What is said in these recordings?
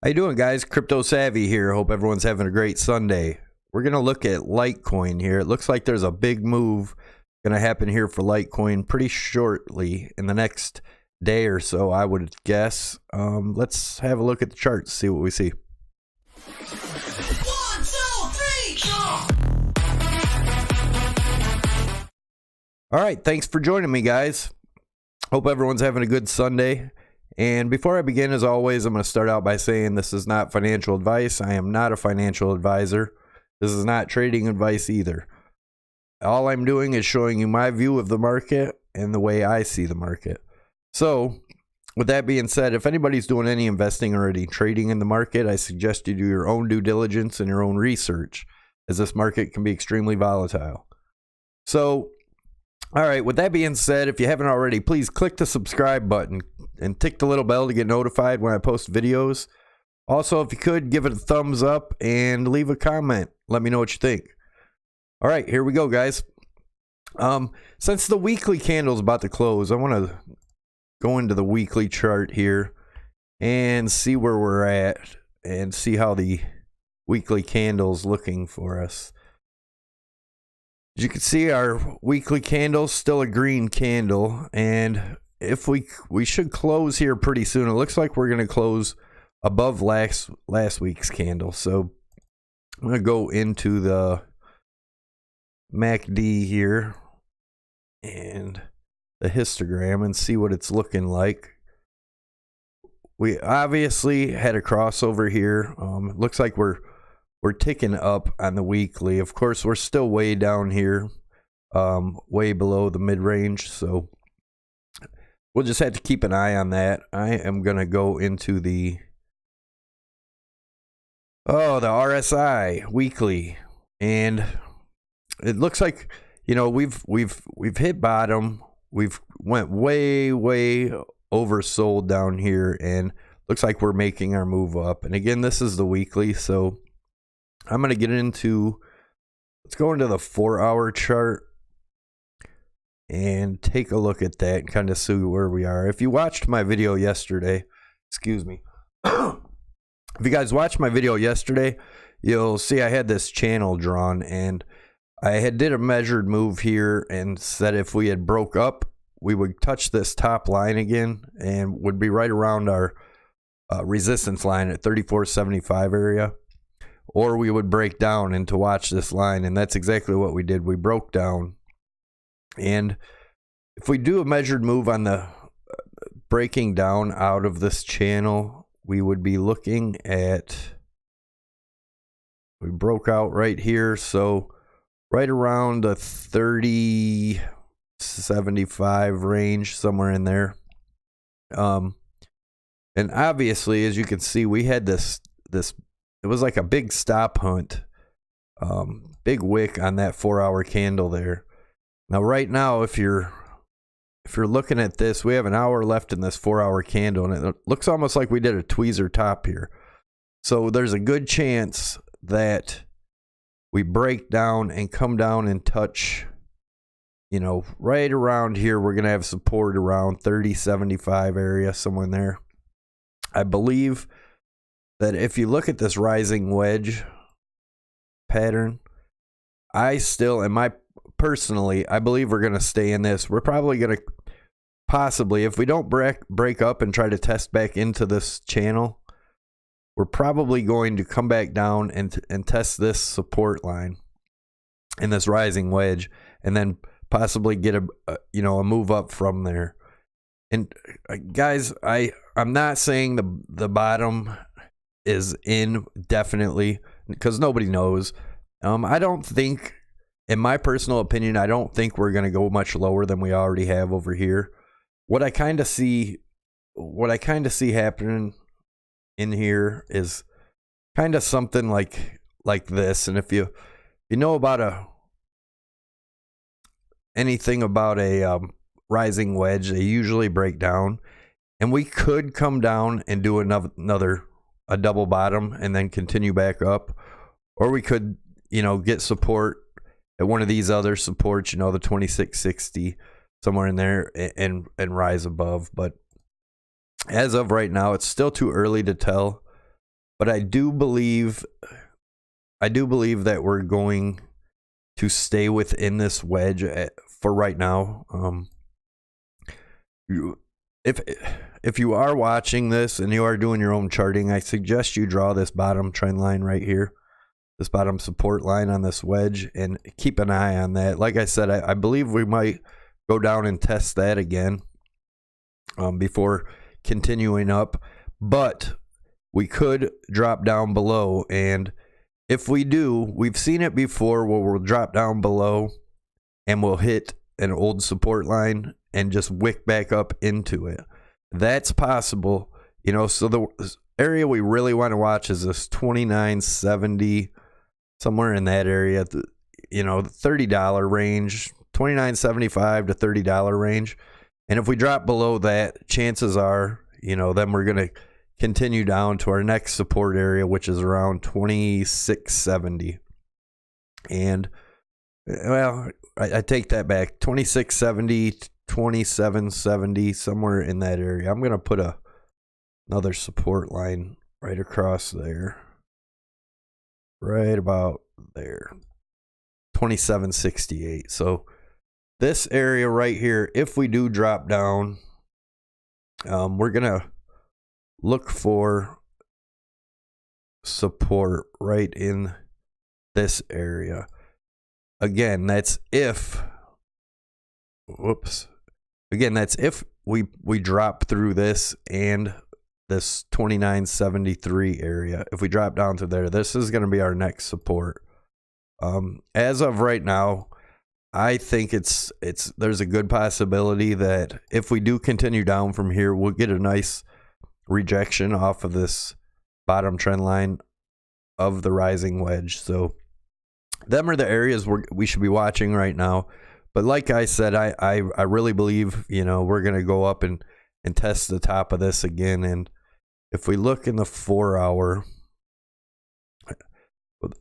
How you doing, guys? Crypto Savvy here. Hope everyone's having a great Sunday. We're going to look at Litecoin here. It looks like there's a big move going to happen here for Litecoin pretty shortly in the next day or so, I would guess. Let's have a look at the charts, see what we see. 1, 2, 3, jump! All right, thanks for joining me, guys. Hope everyone's having a good Sunday. And before I begin, as always, I'm going to start out by saying this is not financial advice. I am not a financial advisor. This is not trading advice either. All I'm doing is showing you my view of the market and the way I see the market. So, with that being said, if anybody's doing any investing or any trading in the market, I suggest you do your own due diligence and your own research, as this market can be extremely volatile. So, all right, with that being said, if you haven't already, please click the subscribe button and tick the little bell to get notified when I post videos. Also, if you could, give it a thumbs up and leave a comment. Let me know what you think. All right, here we go, guys. Since the weekly candle is about to close, I want to go into the weekly chart here and see where we're at and see how the weekly candle's looking for us. As you can see, our weekly candle is still a green candle, and if we should close here pretty soon. It looks like we're going to close above last week's candle. So I'm going to go into the MACD here and the histogram and see what it's looking like. We obviously had a crossover here. It looks like we're ticking up on the weekly. Of course, we're still way down here, way below the mid-range. So we'll just have to keep an eye on that. I am going to go into the RSI weekly, and it looks like, you know, we've hit bottom. We've went way oversold down here, and looks like we're making our move up. And again, this is the weekly, so I'm going to get into, let's go into the 4-hour chart and take a look at that and kind of see where we are. If you watched my video yesterday, excuse me, if you guys watched my video yesterday, you'll see I had this channel drawn, and I did a measured move here and said if we had broke up, we would touch this top line again and would be right around our resistance line at 34.75 area. Or we would break down and to watch this line, and that's exactly what we did. We broke down, and if we do a measured move on the breaking down out of this channel, we would be looking at, we broke out right here, so right around the 30.75 range, somewhere in there. And obviously, as you can see, we had this it was like a big stop hunt, big wick on that 4-hour candle there. Now, right now, if you're looking at this, we have an hour left in this 4-hour candle, and it looks almost like we did a tweezer top here. So there's a good chance that we break down and come down and touch, you know, right around here. We're going to have support around 30.75 area, somewhere in there. I believe that if you look at this rising wedge pattern, I believe we're going to stay in this. We're probably going to possibly, if we don't break up and try to test back into this channel, we're probably going to come back down and test this support line in this rising wedge, and then possibly get a move up from there. And guys, I'm not saying the bottom is in definitely, because nobody knows. I don't think, in my personal opinion, I don't think we're going to go much lower than we already have over here. What I kind of see happening in here is kind of something like this. And if you know about anything about a rising wedge, they usually break down, and we could come down and do a double bottom and then continue back up, or we could, get support at one of these other supports, the 2660, somewhere in there, and rise above. But as of right now, it's still too early to tell. but I do believe that we're going to stay within this wedge for right now. If you are watching this and you are doing your own charting, I suggest you draw this bottom trend line right here, this bottom support line on this wedge, and keep an eye on that. Like I said, I believe we might go down and test that again before continuing up, but we could drop down below. And if we do, we've seen it before where we'll drop down below and we'll hit an old support line and just wick back up into it. That's possible, you know. So the area we really want to watch is this 29.70, somewhere in that area, you know, the $30 range, $29.75 to $30 range. And if we drop below that, chances are, you know, then we're going to continue down to our next support area, which is around 26.70. And, well, I take that back. 26.70, 27.70, somewhere in that area. I'm going to put another support line right across there. Right about there. 27.68. So this area right here, if we do drop down, we're going to look for support right in this area. Again, that's if, again, that's if we drop through this and this 29.73 area. If we drop down to there, this is going to be our next support. As of right now, I think there's a good possibility that if we do continue down from here, we'll get a nice rejection off of this bottom trend line of the rising wedge. So them are the areas we should be watching right now. But like I said, I really believe, you know, we're going to go up and test the top of this again. And if we look in the 4 hour,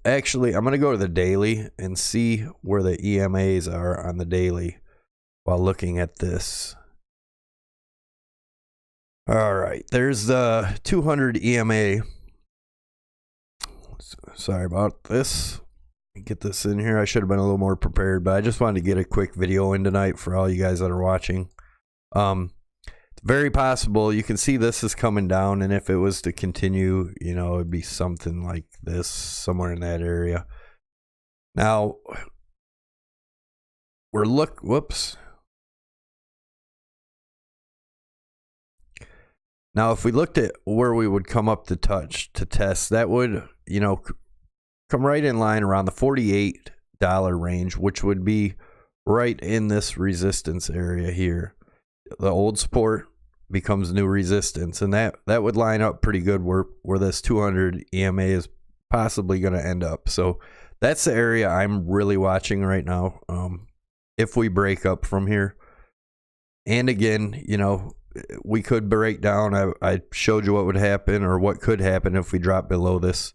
actually, I'm going to go to the daily and see where the EMAs are on the daily while looking at this. All right, there's the 200 EMA. Sorry about this. Get this in here. I should have been a little more prepared, but I just wanted to get a quick video in tonight for all you guys that are watching. It's very possible. You can see this is coming down, and if it was to continue, you know, it'd be something like this, somewhere in that area. Now, whoops. Now, if we looked at where we would come up to test, that would, you know, come right in line around the $48 range, which would be right in this resistance area here. The old support becomes new resistance, and that would line up pretty good where this 200 EMA is possibly going to end up. So that's the area I'm really watching right now. If we break up from here, and again, you know, we could break down. I showed you what would happen, or what could happen if we drop below this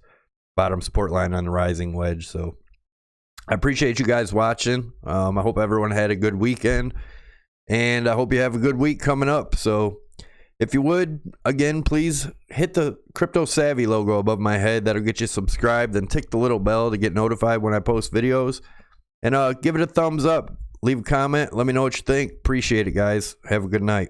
bottom support line on the rising wedge. So I appreciate you guys watching. I hope everyone had a good weekend, and I hope you have a good week coming up. So if you would, again, please hit the Crypto Savvy logo above my head. That'll get you subscribed, and tick the little bell to get notified when I post videos. And give it a thumbs up. Leave a comment. Let me know what you think. Appreciate it, guys. Have a good night.